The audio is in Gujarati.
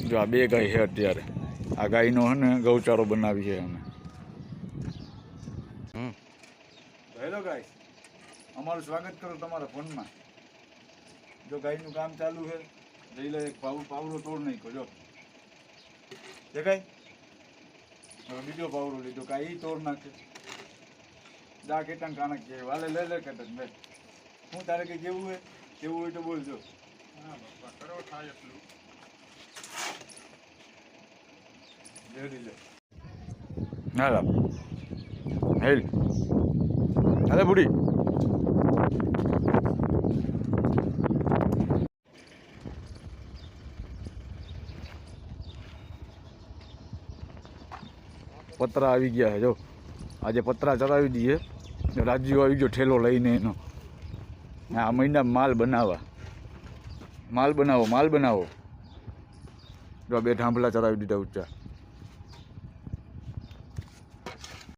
જો આ બે ગાય છે અત્યારે. આ ગાયનો છે ને ગૌચારો બનાવી છે અમે. હેલો ગાય, અમારું સ્વાગત કરો તમારા ફોનમાં. જો ગાયનું કામ ચાલુ છે. જઈ લે એક પાવડો તોડ નાખ્યો જો દેખાય. હવે બીજો પાવડો લીધો કાંઈ તોડ નાખે. જા કેટન કાનક છે વાલે લે લે કેટન લે. હું તારે કઈ કેવું હોય તો બોલજો. હા બાપા કરો થાય એટલું. રેડી લે. હાલો હેલ હાલે બુડી. પતરા આવી ગયા છે જો. આજે પતરા ચડાવી દઈએ. રાજ્યો આવી ગયો ઠેલો લઈને એનો. આ મહિના માલ બનાવો. જો બે ઢાંભલા ચડાવી દીધા ઊંચા.